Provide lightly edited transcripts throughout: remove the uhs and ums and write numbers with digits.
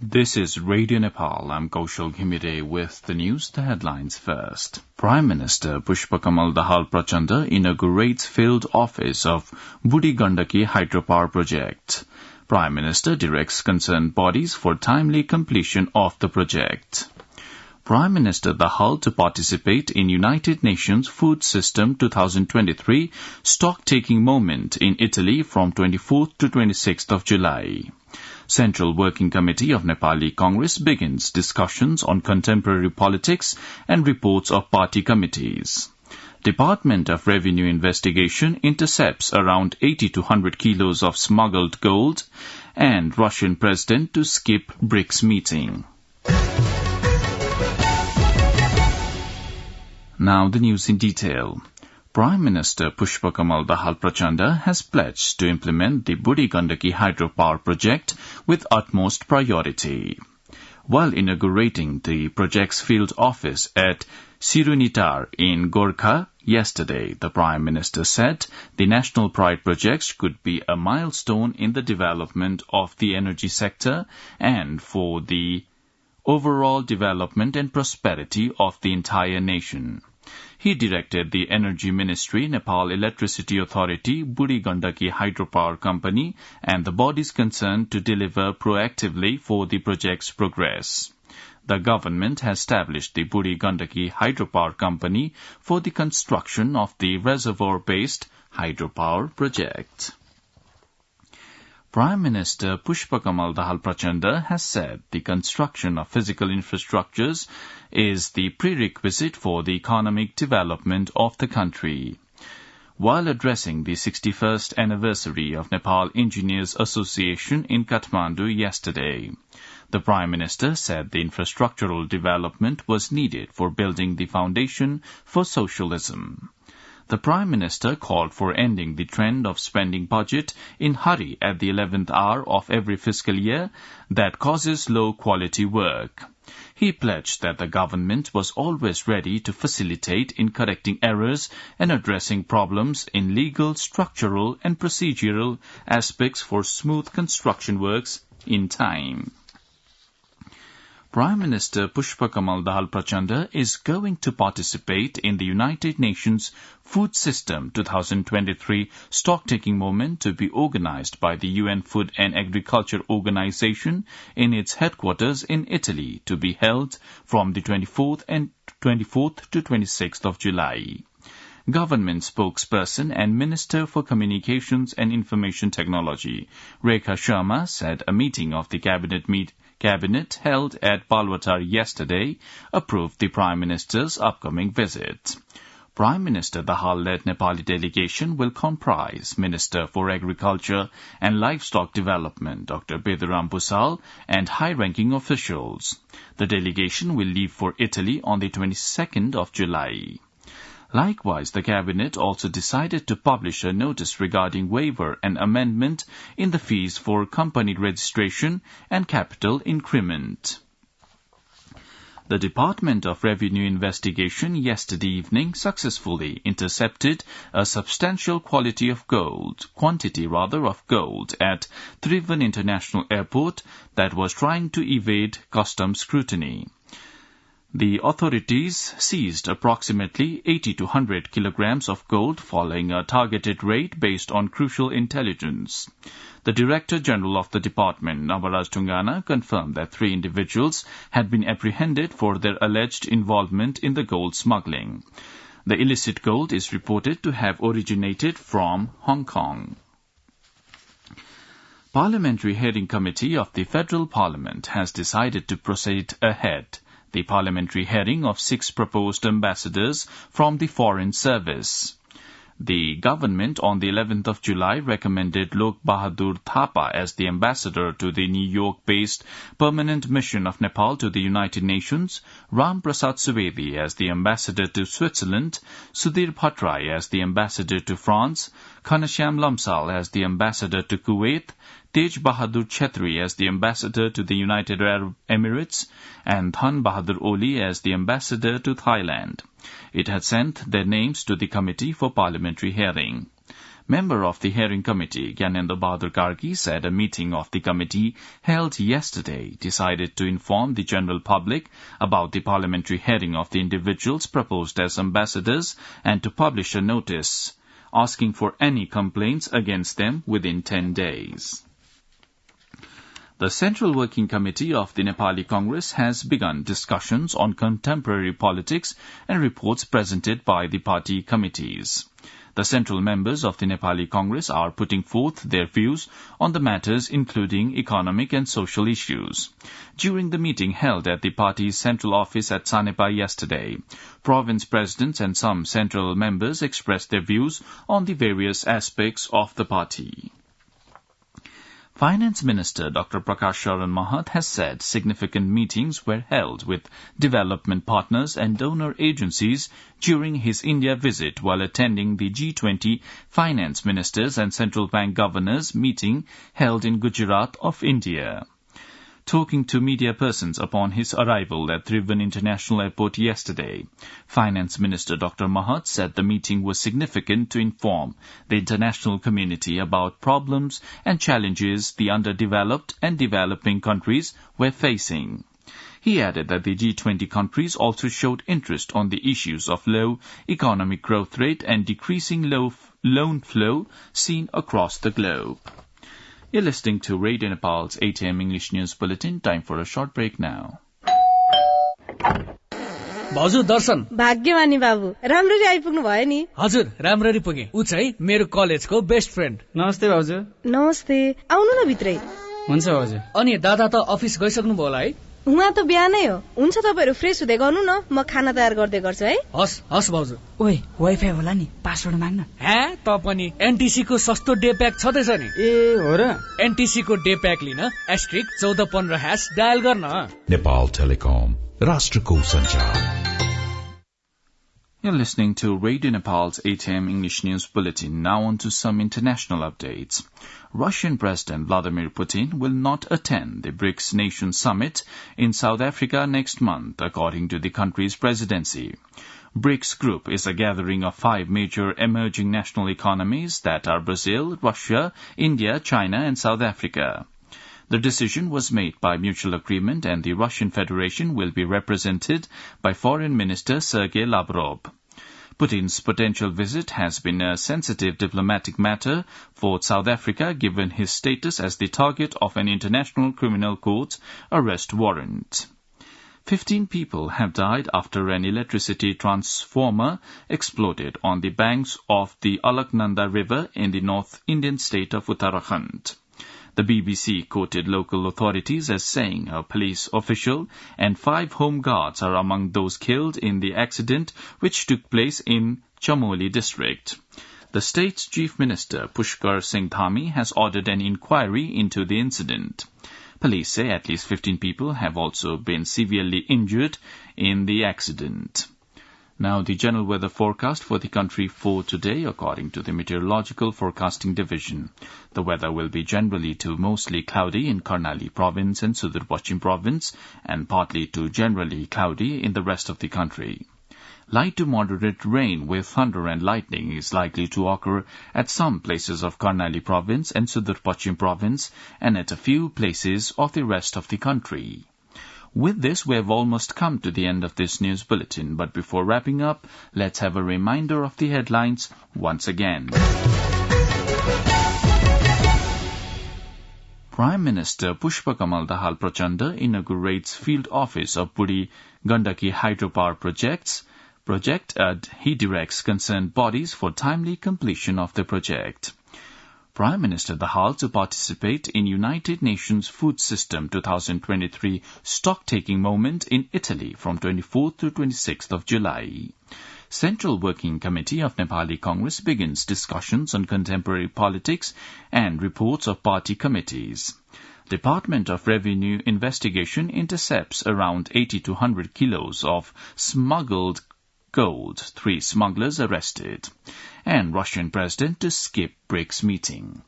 This is Radio Nepal. I'm Kaushal Ghimire with the news, the headlines first. Prime Minister Pushpakamal Dahal Prachanda inaugurates field office of Budi Gandaki hydropower project. Prime Minister directs concerned bodies for timely completion of the project. Prime Minister Dahal to participate in United Nations Food System 2023 stock-taking moment in Italy from 24th to 26th of July. Central Working Committee of Nepali Congress begins discussions on contemporary politics and reports of party committees. Department of Revenue investigation intercepts around 80 to 100 kilos of smuggled gold, and Russian president to skip BRICS meeting. Now the news in detail. Prime Minister Pushpakamal Dahal Prachanda has pledged to implement the Budi Gandaki hydropower project with utmost priority. While inaugurating the project's field office at Sirunitar in Gorkha yesterday, the Prime Minister said the national pride projects could be a milestone in the development of the energy sector and for the overall development and prosperity of the entire nation. He directed the Energy Ministry, Nepal Electricity Authority, Budi Gandaki Hydropower Company, and the bodies concerned to deliver proactively for the project's progress. The government has established the Budi Gandaki Hydropower Company for the construction of the reservoir-based hydropower project. Prime Minister Pushpakamal Dahal Prachanda has said the construction of physical infrastructures is the prerequisite for the economic development of the country. While addressing the 61st anniversary of Nepal Engineers Association in Kathmandu yesterday, the Prime Minister said the infrastructural development was needed for building the foundation for socialism. The Prime Minister called for ending the trend of spending budget in hurry at the 11th hour of every fiscal year that causes low-quality work. He pledged that the government was always ready to facilitate in correcting errors and addressing problems in legal, structural and procedural aspects for smooth construction works in time. Prime Minister Pushpakamal Dahal Prachanda is going to participate in the United Nations Food System 2023 stock-taking moment to be organized by the UN Food and Agriculture Organization in its headquarters in Italy to be held from the 24th to 26th of July. Government spokesperson and Minister for Communications and Information Technology, Rekha Sharma, said a meeting of the Cabinet held at Balwatar yesterday approved the Prime Minister's upcoming visit. Prime Minister Dahal-led Nepali delegation will comprise Minister for Agriculture and Livestock Development, Dr. Beduram Busal, and high-ranking officials. The delegation will leave for Italy on the 22nd of July. Likewise, the Cabinet also decided to publish a notice regarding waiver and amendment in the fees for company registration and capital increment. The Department of Revenue investigation yesterday evening successfully intercepted a substantial quantity of gold at Tribhuvan International Airport that was trying to evade customs scrutiny. The authorities seized approximately 80 to 100 kilograms of gold following a targeted raid based on crucial intelligence. The Director General of the department, Nabaraj Tungana, confirmed that 3 individuals had been apprehended for their alleged involvement in the gold smuggling. The illicit gold is reported to have originated from Hong Kong. Parliamentary Hearing Committee of the Federal Parliament has decided to proceed ahead the parliamentary hearing of 6 proposed ambassadors from the Foreign Service. The government on the 11th of July recommended Lok Bahadur Thapa as the ambassador to the New York-based Permanent Mission of Nepal to the United Nations, Ram Prasad Subedi as the ambassador to Switzerland, Sudhir Bhattrai as the ambassador to France, Khanashyam Lamsal as the ambassador to Kuwait, Tej Bahadur Chetri as the ambassador to the United Arab Emirates, and Dhan Bahadur Oli as the ambassador to Thailand. It had sent their names to the Committee for Parliamentary Hearing. Member of the hearing committee, Gyanendra Bahadur Karki, said a meeting of the committee held yesterday decided to inform the general public about the parliamentary hearing of the individuals proposed as ambassadors and to publish a notice asking for any complaints against them within 10 days. The Central Working Committee of the Nepali Congress has begun discussions on contemporary politics and reports presented by the party committees. The central members of the Nepali Congress are putting forth their views on the matters including economic and social issues. During the meeting held at the party's central office at Sanepa yesterday, province presidents and some central members expressed their views on the various aspects of the party. Finance Minister Dr. Prakash Sharan Mahat has said significant meetings were held with development partners and donor agencies during his India visit while attending the G20 Finance Ministers and Central Bank Governors meeting held in Gujarat of India. Talking to media persons upon his arrival at Tribhuvan International Airport yesterday, Finance Minister Dr. Mahat said the meeting was significant to inform the international community about problems and challenges the underdeveloped and developing countries were facing. He added that the G20 countries also showed interest on the issues of low economic growth rate and decreasing loan flow seen across the globe. You're listening to Radio Nepal's 8 a.m. English News Bulletin. Time for a short break now. भाउजू दर्शन भाग्यमानी बाबु राम्ररी आइपुग्नु भयो नि हजुर राम्ररी पुगे उ चाहिँ मेरो कलेजको बेस्ट फ्रेन्ड नमस्ते भाउजू नमस्ते आउनु न भित्रै हुन्छ भाउजू अनि दादा त अफिस गइसक्नु भयो होला है उहाँ त बिहानै हो हुन्छ तपाईहरु फ्रेश हुँदै गर्नु न म खाना तयार गर्दै गर्छु है हस् हस् भाउजू ओइ वाइफाई होला नि पासवर्ड माग्न हे त पनि एनटीसी को सस्तो डे प्याक छदैछ नि ए हो र एनटीसी को डे प्याक लिन *1415# डायल गर्न नेपाल टेलिकम राष्ट्रको सञ्चार You're listening to Radio Nepal's 8 a.m. English News Bulletin. Now on to some international updates. Russian President Vladimir Putin will not attend the BRICS Nation Summit in South Africa next month, according to the country's presidency. BRICS Group is a gathering of 5 major emerging national economies that are Brazil, Russia, India, China, and South Africa. The decision was made by mutual agreement and the Russian Federation will be represented by Foreign Minister Sergei Lavrov. Putin's potential visit has been a sensitive diplomatic matter for South Africa given his status as the target of an international criminal court's arrest warrant. 15 people have died after an electricity transformer exploded on the banks of the Alaknanda River in the North Indian state of Uttarakhand. The BBC quoted local authorities as saying a police official and 5 home guards are among those killed in the accident which took place in Chamoli district. The state's chief minister, Pushkar Singh Dhami, has ordered an inquiry into the incident. Police say at least 15 people have also been severely injured in the accident. Now, the general weather forecast for the country for today, according to the Meteorological Forecasting Division. The weather will be generally to mostly cloudy in Karnali Province and Sudurpashchim Province, and partly to generally cloudy in the rest of the country. Light to moderate rain with thunder and lightning is likely to occur at some places of Karnali Province and Sudurpashchim Province, and at a few places of the rest of the country. With this, we have almost come to the end of this news bulletin, but before wrapping up, let's have a reminder of the headlines once again. Prime Minister Pushpakamal Dahal Prachanda inaugurates field office of Buri Gandaki hydropower project. He directs concerned bodies for timely completion of the project. Prime Minister Dahal to participate in United Nations Food System 2023 stock-taking moment in Italy from 24th to 26th of July. Central Working Committee of Nepali Congress begins discussions on contemporary politics and reports of party committees. Department of Revenue investigation intercepts around 80 to 100 kilos of smuggled gold, 3 smugglers arrested. And Russian president to skip BRICS meeting.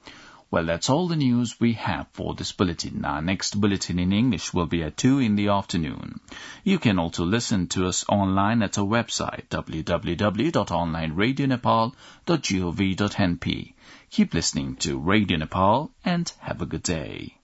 Well, that's all the news we have for this bulletin. Our next bulletin in English will be at 2 in the afternoon. You can also listen to us online at our website, www.onlineradionepal.gov.np. Keep listening to Radio Nepal and have a good day.